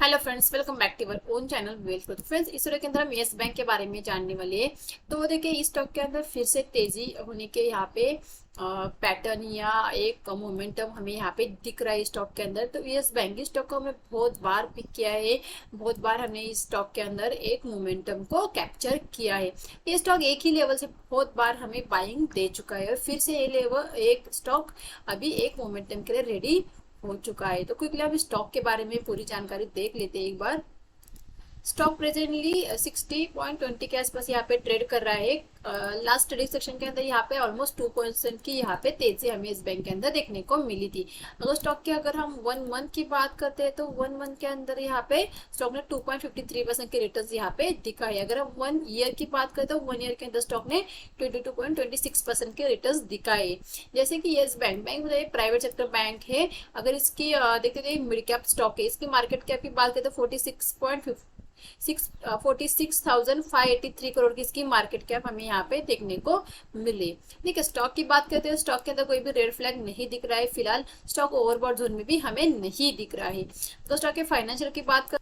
Hello friends, welcome back to our own channel wealth growth. Friends, इस video के अंदर हम यस बैंक के बारे में जानने वाले हैं। तो देखिए, इस स्टॉक के अंदर फिर से तेजी होने के यहाँ पे पैटर्न या एक मोमेंटम हमें यहाँ पे दिख रहा है स्टॉक के अंदर। तो यस बैंक इस स्टॉक को हमने बहुत बार पिक किया है, बहुत बार हमने इस स्टॉक के अंदर एक मोमेंटम को कैप्चर किया है। ये स्टॉक एक ही लेवल से बहुत बार हमें बाइंग दे चुका है और फिर से ये लेवल एक स्टॉक अभी एक मोमेंटम के लिए रेडी हो चुका है। तो क्विकली हम स्टॉक के बारे में पूरी जानकारी देख लेते हैं एक बार। स्टॉक प्रेजेंटली 60.20 के आसपास यहाँ पे ट्रेड कर रहा है। लास्ट ट्रेडिंग सेक्शन के अंदर यहाँ पे ऑलमोस्ट 2% की यहाँ पे तेजी हमें इस बैंक के अंदर देखने को मिली थी। अगर स्टॉक की अगर हम 1 मंथ की बात करते हैं तो 1 मंथ के अंदर यहाँ पे स्टॉक ने 2.53% के रिटर्न यहाँ पे दिखा है। अगर हम 1 ईयर की बात करें तो 1 ईयर के अंदर स्टॉक ने 22.26% के रिटर्न दिखाए। जैसे कि येस बैंक मतलब प्राइवेट सेक्टर बैंक है। अगर इसकी देखते हैं मिड कैप स्टॉक है, इसकी मार्केट कैप की बात करें तो 46,583 करोड़ की इसकी मार्केट कैप हमें यहाँ पे देखने को मिले। ठीक है, स्टॉक की बात करते हैं, स्टॉक के अंदर कोई भी रेड फ्लैग नहीं दिख रहा है। फिलहाल स्टॉक ओवरबॉट जोन में भी हमें नहीं दिख रहा है। तो स्टॉक के फाइनेंशियल की बात कर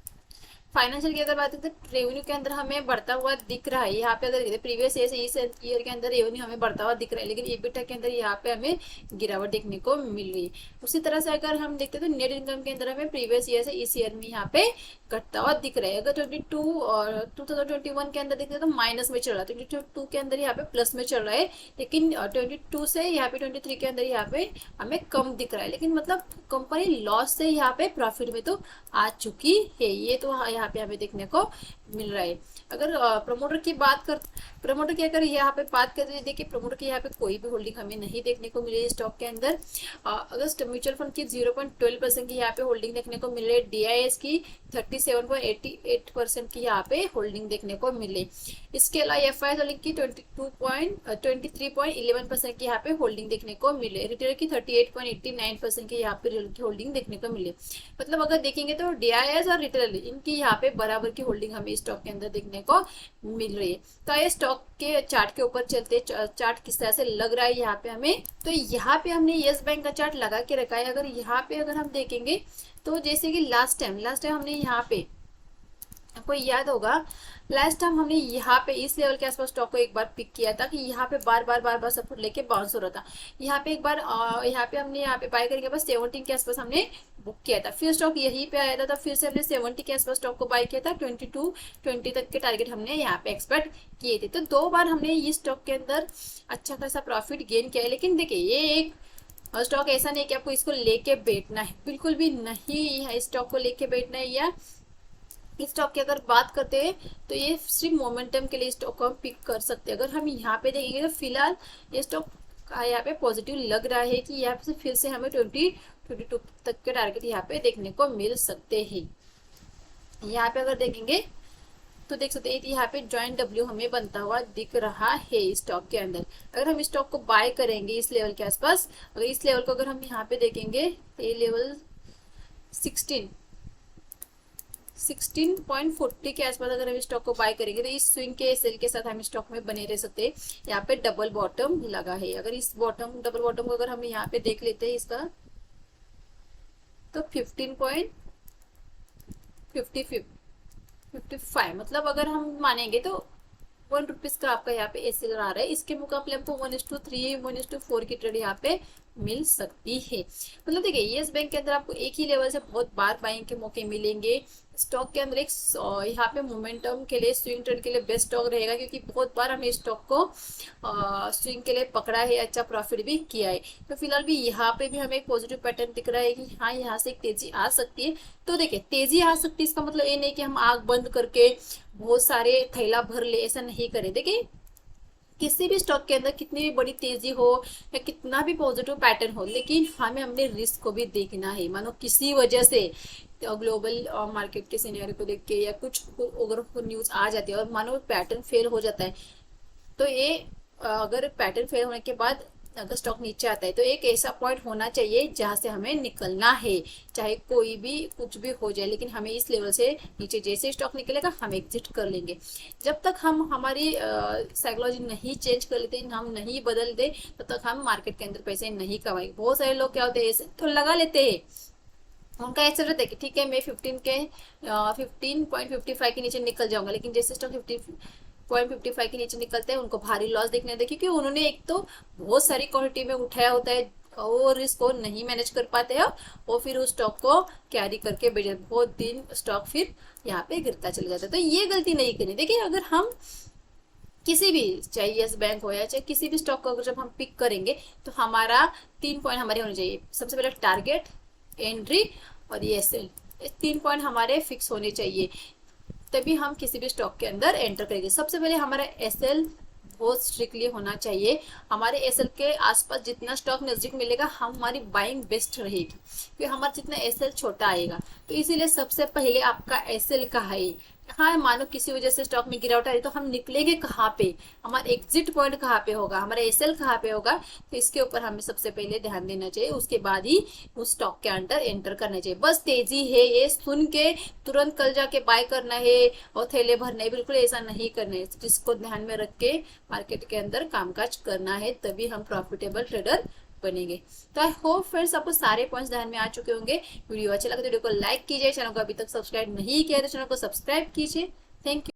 फाइनेंशियल की अगर बात करें तो रेवेन्यू के अंदर हमें बढ़ता हुआ दिख रहा है। यहाँ पे अगर प्रीवियस ईयर से इस ईयर के अंदर रेवेन्यू हमें बढ़ता हुआ दिख रहा है, लेकिन EBITDA के अंदर यहाँ पे हमें गिरावट देखने को मिल रही है। उसी तरह से अगर हम देखते हैं तो नेट इनकम के अंदर हमें प्रीवियस ईयर से इस ईयर में यहाँ पे घटता हुआ दिख रहा है। अगर 2021 के अंदर देखते हैं तो माइनस में चल रहा है, 22 के अंदर यहाँ पे प्लस में चल रहा है, लेकिन 22 से यहाँ पे 23 के अंदर यहाँ पे हमें कम दिख रहा है। लेकिन मतलब कंपनी लॉस से यहाँ पे प्रॉफिट में तो आ चुकी है, ये तो यहाँ पे हमें देखने को मिल रहा है। अगर प्रमोटर की अगर यहाँ पे बात करें, देखिए प्रमोटर की यहाँ पे कोई भी होल्डिंग हमें नहीं देखने को मिली स्टॉक के अंदर। अगर म्यूचुअल फंड की 0.12% की यहाँ पे होल्डिंग देखने को मिले, DIS की 37.88% की यहाँ पे होल्डिंग देखने को मिले। इसके अलावा FIS होल्डिंग की 23.11% की यहाँ पे होल्डिंग देखने को मिले। रिटेलर की 38.89% की यहाँ पे होल्डिंग देखने को मिले। मतलब अगर देखेंगे तो DIS और रिटेलर इनकी यहाँ पे बराबर की होल्डिंग हमें स्टॉक के अंदर देखने को मिल रही है। तो ये स्टॉक के चार्ट के ऊपर चलते, चार्ट किस तरह से लग रहा है यहाँ पे हमें, तो यहाँ पे हमने यस बैंक का चार्ट लगा के रखा है। अगर यहाँ पे अगर हम देखेंगे तो जैसे कि लास्ट टाइम हमने यहाँ पे, आपको याद होगा लास्ट टाइम हमने यहाँ पे इस लेवल के आसपास स्टॉक को एक बार पिक किया था कि यहाँ पे बार बार सपोर्ट लेके बाउंस हो रहा था। यहाँ पे एक बार यहाँ पे हमने यहाँ पे बाय करके बस 17 के आसपास हमने बुक किया था, फिर स्टॉक यहीं पे आया था, फिर से हमने 70 के आसपास स्टॉक को बाय किया था। 22-20 तक के टारगेट हमने यहाँ पे एक्सपेक्ट किए थे। तो 2 बार हमने इस स्टॉक के अंदर अच्छा खासा प्रॉफिट गेन किया है। लेकिन देखिए, ये एक स्टॉक ऐसा नहीं कि आपको इसको लेके बैठना है, बिल्कुल भी नहीं है स्टॉक को लेके बैठना है। या इस स्टॉक की अगर बात करते हैं तो ये सिर्फ मोमेंटम के लिए स्टॉक को हम पिक कर सकते हैं। अगर हम यहाँ पे देखेंगे तो फिलहाल ये स्टॉक यहाँ पे पॉजिटिव लग रहा है कि यहाँ पे फिर से हमें 22 तक के टारगेट यहाँ पे देखने को मिल सकते हैं। यहाँ पे अगर देखेंगे तो देख सकते हैं यहाँ पे जॉइंट W हमें बनता हुआ दिख रहा है स्टॉक के अंदर। अगर हम स्टॉक को बाय करेंगे इस लेवल के आसपास, अगर इस लेवल को अगर हम यहाँ पे देखेंगे तो ये लेवल 16.40 के आसपास अगर हम स्टॉक को बाय करेंगे तो इस स्विंग के सेल के साथ हम स्टॉक में बने रह सकते हैं। यहाँ पे डबल बॉटम लगा है। अगर इस डबल बॉटम को अगर हम यहाँ पे देख लेते हैं इसका, तो 15.55 मतलब अगर हम मानेंगे तो 1 रुपीज का आपका यहाँ पे एसएल आ रहा है। इसके मुकाबले हमको 1:3 1:4 की ट्रेड यहाँ पे मिल सकती है। मतलब देखिए, येस बैंक के अंदर आपको एक ही लेवल से बहुत बार बाइंग के मौके मिलेंगे। स्टॉक के अंदर एक यहाँ पे मोमेंटम के लिए, स्विंग ट्रेड के लिए बेस्ट स्टॉक रहेगा, क्योंकि बहुत बार हमने स्टॉक को स्विंग के लिए पकड़ा है, अच्छा प्रॉफिट भी किया है। तो फिलहाल भी यहाँ पे भी हमें एक पॉजिटिव पैटर्न दिख रहा है कि हाँ, यहाँ से एक तेजी आ सकती है। तो देखिए, तेजी आ सकती है इसका मतलब ये नहीं कि हम आग बंद करके बहुत सारे थैला भर ले, ऐसा नहीं करें। देखिए, किसी भी स्टॉक के अंदर कितनी भी बड़ी तेजी हो या कितना भी पॉजिटिव पैटर्न हो, लेकिन हमें अपने रिस्क को भी देखना है। मानो किसी वजह से ग्लोबल मार्केट के सिनेरियो को देख के या कुछ अगर न्यूज आ जाती है और मानो पैटर्न फेल हो जाता है, तो ये अगर पैटर्न फेल होने के बाद अगर स्टॉक नीचे आता है तो एक ऐसा पॉइंट होना चाहिए जहां से हमें निकलना है, चाहे कोई भी कुछ भी हो जाए, लेकिन हमें इस लेवल से नीचे जैसे स्टॉक निकलेगा हम एग्जिट कर लेंगे। जब तक हम हमारी साइकोलॉजी नहीं चेंज कर लेते, हम नहीं बदलते, तब तक हम मार्केट के अंदर पैसे नहीं कमाएंगे। बहुत सारे लोग क्या होते हैं, ऐसे तो लगा लेते हैं उनका ऐसा रहता है कि ठीक है मैं 15.55 के नीचे निकल जाऊंगा, लेकिन जैसे स्टॉक 15.55 के नीचे निकलते हैं उनको भारी लॉस देखने देते, क्योंकि उन्होंने एक तो बहुत सारी क्वांटिटी में उठाया होता है और इसको नहीं मैनेज कर पाते हैं, और फिर उस स्टॉक को कैरी करके बहुत दिन स्टॉक फिर यहाँ पे गिरता चला जाता है। तो ये गलती नहीं करनी। देखिए अगर हम किसी भी, चाहे यस बैंक हो या चाहे किसी भी स्टॉक को अगर जब हम पिक करेंगे तो हमारा 3 पॉइंट हमारे होने चाहिए। सबसे पहले टारगेट, एंट्री और ये एसएल, 3 पॉइंट हमारे फिक्स होने चाहिए, तभी हम किसी भी स्टॉक के अंदर एंटर करेंगे। सबसे पहले हमारा एसएल बहुत स्ट्रिक्टली होना चाहिए। हमारे एसएल के आसपास जितना स्टॉक नजदीक मिलेगा हमारी बाइंग बेस्ट रहेगी, क्योंकि हमारा जितना एसएल छोटा आएगा। तो इसीलिए सबसे पहले आपका एसएल का है। हाँ मानो किसी वजह से स्टॉक में गिरावट आ रही तो हम निकलेंगे कहाँ पे, हमारा एग्जिट पॉइंट कहाँ पे होगा, हमारा एसएल कहाँ पे होगा, तो इसके ऊपर हमें सबसे पहले ध्यान देना चाहिए। उसके बाद ही उस स्टॉक के अंदर एंटर करना चाहिए। बस तेजी है ये सुन के तुरंत कल जाके बाय करना है और थैले भरना है, बिल्कुल ऐसा नहीं करना है। जिसको ध्यान में रख के मार्केट के अंदर कामकाज करना है, तभी हम प्रॉफिटेबल ट्रेडर बनेंगे। तो आई होप फ्रेंड्स आपको सारे पॉइंट्स ध्यान में आ चुके होंगे। वीडियो अच्छा लगा तो वीडियो को लाइक कीजिए, चैनल को अभी तक सब्सक्राइब नहीं किया तो चैनल को सब्सक्राइब कीजिए। Thank you.